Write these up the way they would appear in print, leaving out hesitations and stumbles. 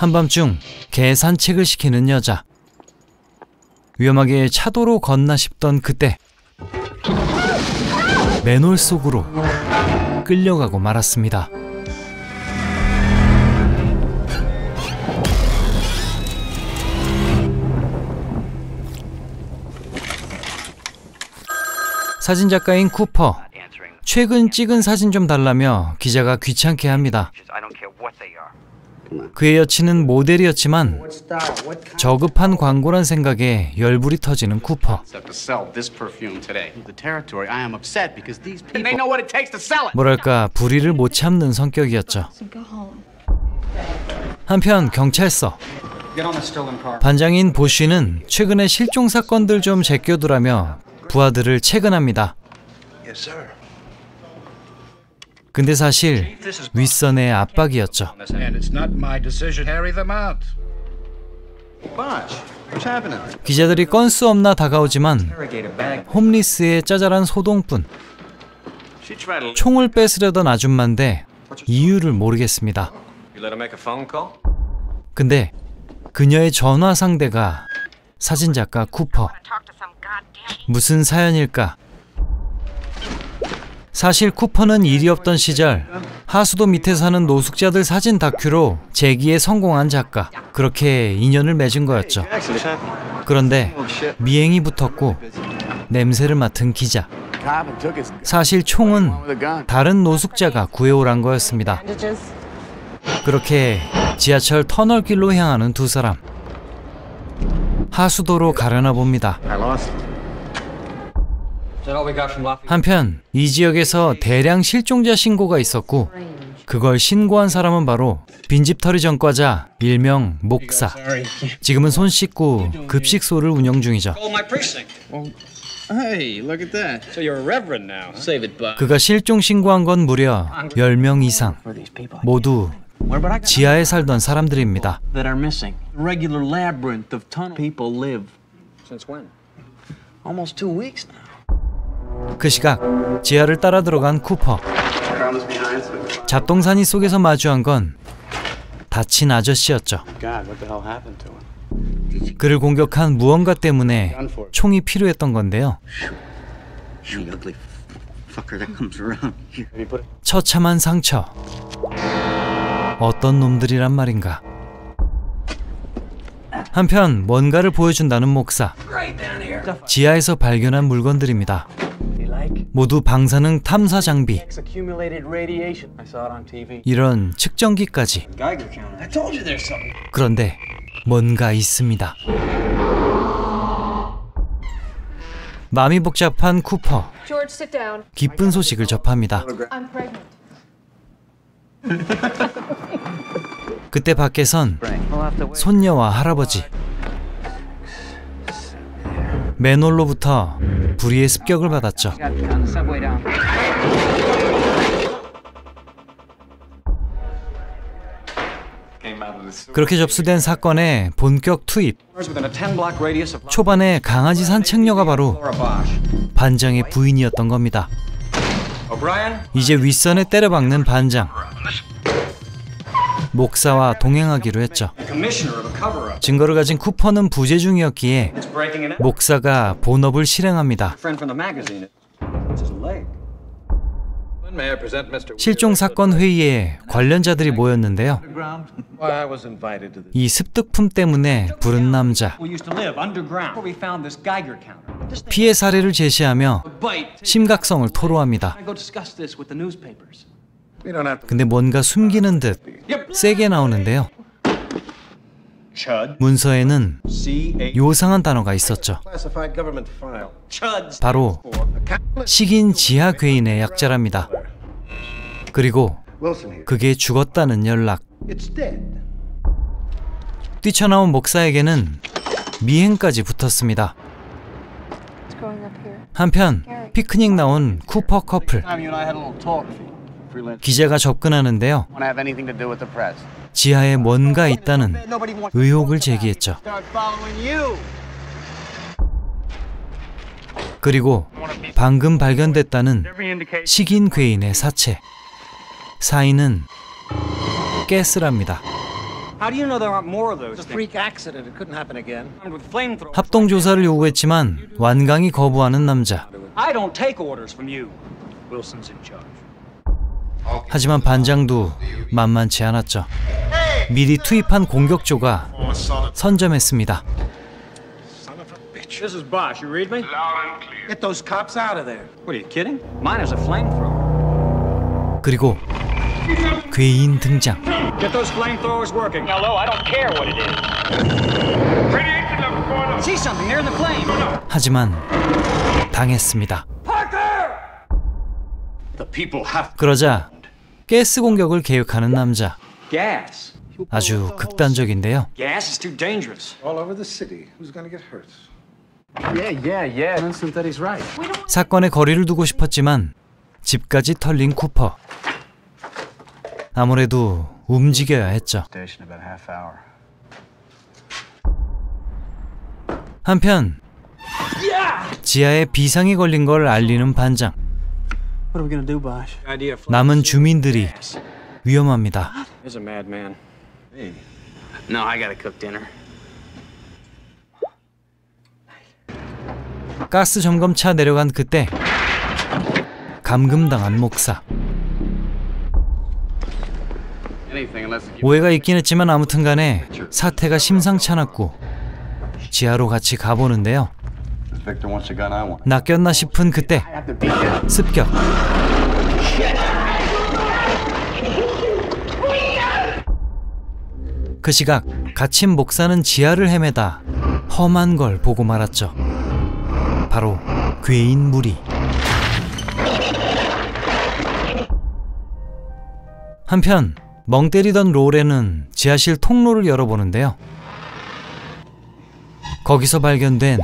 한밤중 개 산책을 시키는 여자. 위험하게 차도로 걷나 싶던 그때 맨홀 속으로 끌려가고 말았습니다. 사진작가인 쿠퍼. 최근 찍은 사진 좀 달라며 기자가 귀찮게 합니다. 그의 여친은 모델이었지만 저급한 광고란 생각에 열불이 터지는 쿠퍼. 뭐랄까 불의를 못 참는 성격이었죠. 한편 경찰서. 반장인 보쉬는 최근에 실종 사건들 좀 제껴두라며 부하들을 체근합니다. 근데 사실 윗선의 압박이었죠. 기자들이 건수 없나 다가오지만 홈리스의 짜잘한 소동뿐. 총을 뺏으려던 아줌마인데 이유를 모르겠습니다. 근데 그녀의 전화 상대가 사진작가 쿠퍼. 무슨 사연일까? 사실 쿠퍼는 일이 없던 시절 하수도 밑에 사는 노숙자들 사진 다큐로 재기에 성공한 작가. 그렇게 인연을 맺은 거였죠. 그런데 미행이 붙었고 냄새를 맡은 기자. 사실 총은 다른 노숙자가 구해오란 거였습니다. 그렇게 지하철 터널길로 향하는 두 사람. 하수도로 가려나 봅니다. 한편 이 지역에서 대량 실종자 신고가 있었고 그걸 신고한 사람은 바로 빈집털이 전과자 일명 목사. 지금은 손 씻고 급식소를 운영 중이죠. 그가 실종 신고한 건 무려 10명 이상. 모두 지하에 살던 사람들입니다. 그 시각 지하를 따라 들어간 쿠퍼. 잡동사니 속에서 마주한 건 다친 아저씨였죠. 그를 공격한 무언가 때문에 총이 필요했던 건데요. 처참한 상처. 어떤 놈들이란 말인가. 한편 뭔가를 보여준다는 목사. 지하에서 발견한 물건들입니다. 모두 방사능 탐사 장비. 이런 측정기까지. 그런데 뭔가 있습니다. 마음이 복잡한 쿠퍼. 기쁜 소식을 접합니다. 그때 밖에선 손녀와 할아버지. 맨홀로부터 불의의 습격을 받았죠. 그렇게 접수된 사건의 본격 투입. 초반에 강아지 산책녀가 바로 반장의 부인이었던 겁니다. 이제 윗선에 때려박는 반장. 목사와 동행하기로 했죠. 증거를 가진 쿠퍼는 부재 중이었기에 목사가 본업을 실행합니다. 실종 사건 회의에 관련자들이 모였는데요. 이 습득품 때문에 부른 남자. 피해 사례를 제시하며 심각성을 토로합니다. 근데 뭔가 숨기는 듯 세게 나오는데요. 문서에는 요상한 단어가 있었죠. 바로 식인 지하 괴인의 약자랍니다. 그리고 그게 죽었다는 연락. 뛰쳐나온 목사에게는 미행까지 붙었습니다. 한편 피크닉 나온 쿠퍼 커플. 기자가 접근하는데요. 지하에 뭔가 있다는 의혹을 제기했죠. 그리고 방금 발견됐다는 식인 괴인의 사체. 사인은 가스랍니다. 합동 조사를 요구했지만 완강히 거부하는 남자. 하지만 반장도 만만치 않았죠. 미리 투입한 공격조가 선점했습니다. This is Bosch. You read me? Loud and clear. Get those cops out of there. What are you kidding? Mine is a flamethrower. 그리고 괴인 등장. Get those flamethrowers working. Hello, I don't care what it is. Radiation level going up. See something? They're in the flame. 하지만 당했습니다. Parker! The people have. 그러자 가스 공격을 계획하는 남자. Gas. 아주 극단적인데요. Gas is too dangerous. All over the city. Who's gonna get hurt? Yeah. Vincent that he's right. 사건에 거리를 두고 싶었지만 집까지 털린 쿠퍼. 아무래도 움직여야 했죠. 한편 지하에 비상이 걸린 걸 알리는 반장. 남은 주민들이 위험합니다. He's a madman. Hey. No, I gotta cook dinner. 가스 점검차 내려간 그때 감금당한 목사. 오해가 있긴 했지만 아무튼 간에 사태가 심상치 않았고 지하로 같이 가보는데요. 낚였나 싶은 그때 습격. 그 시각 갇힌 목사는 지하를 헤매다 험한 걸 보고 말았죠. 바로 괴인 무리. 한편 멍 때리던 로렌은 지하실 통로를 열어보는데요. 거기서 발견된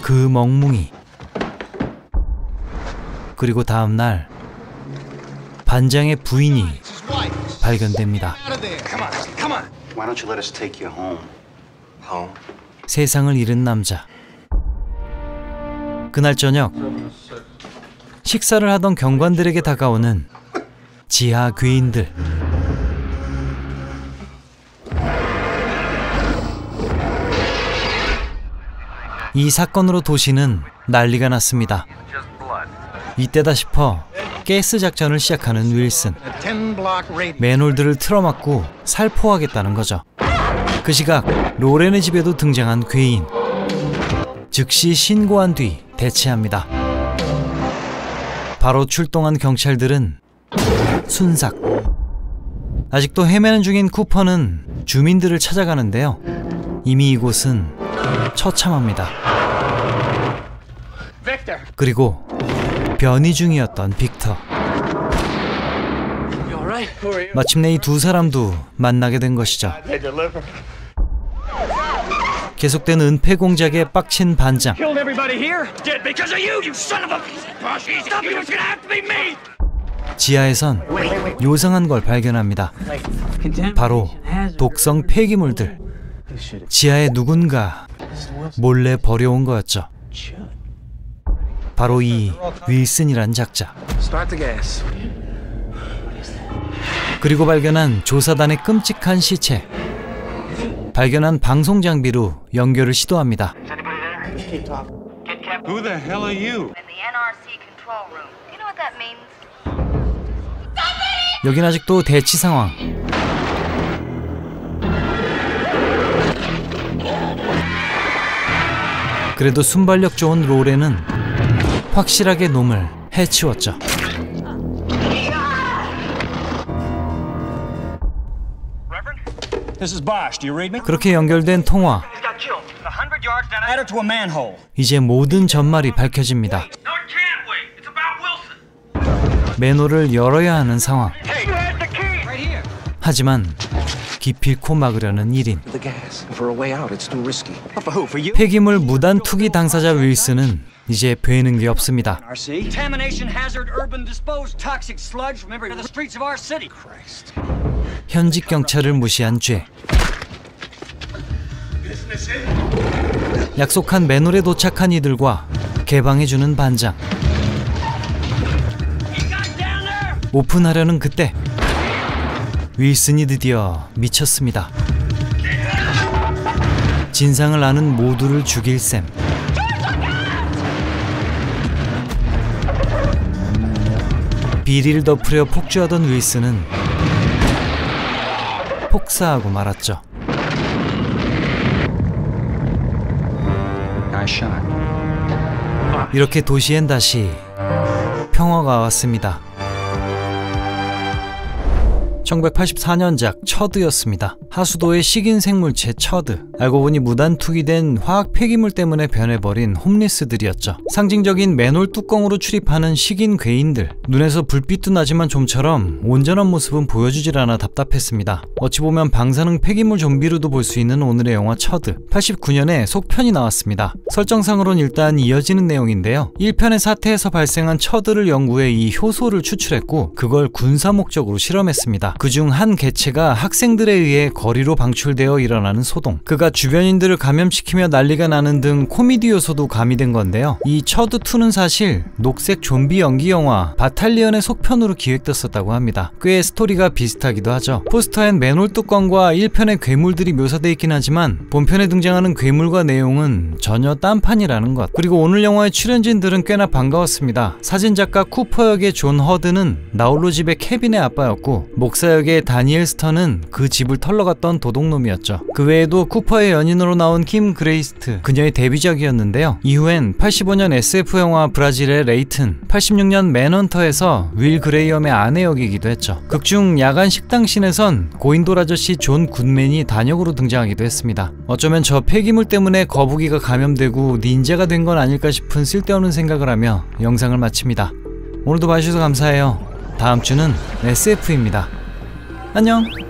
그 멍뭉이. 그리고 다음 날 반장의 부인이 발견됩니다. 세상을 잃은 남자. 그날 저녁 식사를 하던 경관들에게 다가오는 지하 괴인들. 이 사건으로 도시는 난리가 났습니다. 이때다 싶어 가스 작전을 시작하는 윌슨. 맨홀들을 틀어막고 살포하겠다는 거죠. 그 시각 로렌의 집에도 등장한 괴인. 즉시 신고한 뒤 대치합니다. 바로 출동한 경찰들은 순삭. 아직도 헤매는 중인 쿠퍼는 주민들을 찾아가는데요. 이미 이곳은 처참합니다. 그리고 변이 중이었던 빅터. 마침내 이 두 사람도 만나게 된 것이죠. 계속된 은폐 공작에 빡친 반장. 지하에선 요상한 걸 발견합니다. 바로 독성 폐기물들. 지하에 누군가 몰래 버려온 거였죠. 바로 이 윌슨이란 작자. 그리고 발견한 조사단의 끔찍한 시체. 발견한 방송 장비로 연결을 시도합니다. Who the hell are you? In the NRC control room. Do you know what that means? 여긴 아직도 대치 상황. 그래도 순발력 좋은 로렌은 확실하게 놈을 해치웠죠. This is Bosch. Do you read me? 그렇게 연결된 통화. 이제 모든 전말이 밝혀집니다. 맨홀을 열어야 하는 상황. 하지만 기필코 막으려는 1인. 폐기물 무단 투기 당사자 윌슨은 이제 되는 게 없습니다. 현직 경찰을 무시한 죄. 약속한 맨홀에 도착한 이들과 개방해주는 반장. 오픈하려는 그때 윌슨이 드디어 미쳤습니다. 진상을 아는 모두를 죽일 셈. 비리를 덮으려 폭주하던 윌슨은 폭사하고 말았죠. 이렇게 도시엔 다시 평화가 왔습니다. 1984년작 처드였습니다. 하수도의 식인 생물체 처드. 알고 보니 무단 투기된 화학 폐기물 때문에 변해버린 홈리스들이었죠. 상징적인 맨홀 뚜껑으로 출입하는 식인 괴인들. 눈에서 불빛도 나지만 좀처럼 온전한 모습은 보여주질 않아 답답했습니다. 어찌 보면 방사능 폐기물 좀비로도 볼 수 있는 오늘의 영화 처드. 89년에 속편이 나왔습니다. 설정상으론 일단 이어지는 내용인데요. 1편의 사태에서 발생한 처드를 연구해 이 효소를 추출했고 그걸 군사 목적으로 실험했습니다. 그중 한 개체가 학생들에 의해 거리로 방출되어 일어나는 소동, 그가 주변인들을 감염시키며 난리가 나는 등 코미디 요소도 가미된 건데요. 이 처드2는 사실 녹색 좀비 연기 영화 바탈리언의 속편으로 기획됐었다고 합니다. 꽤 스토리가 비슷하기도 하죠. 포스터엔 맨홀 뚜껑과 1편의 괴물들이 묘사되어 있긴 하지만 본편에 등장하는 괴물과 내용은 전혀 딴판이라는 것. 그리고 오늘 영화의 출연진들은 꽤나 반가웠습니다. 사진작가 쿠퍼 역의 존 허드는 나홀로 집의 케빈의 아빠였고, 목사 역의 다니엘 스턴은 그 집을 털러 갔던 도둑놈이었죠. 그 외에도 쿠퍼의 연인으로 나온 킴 그레이스트, 그녀의 데뷔작이었는데요. 이후엔 85년 SF 영화 브라질의 레이튼, 86년 맨헌터에서 윌 그레이엄의 아내 역이기도 했죠. 극중 야간 식당씬에선 고인돌 아저씨 존 굿맨이 단역으로 등장하기도 했습니다. 어쩌면 저 폐기물 때문에 거북이가 감염되고 닌자가 된 건 아닐까 싶은 쓸데없는 생각을 하며 영상을 마칩니다. 오늘도 봐주셔서 감사해요. 다음 주는 SF입니다. 안녕.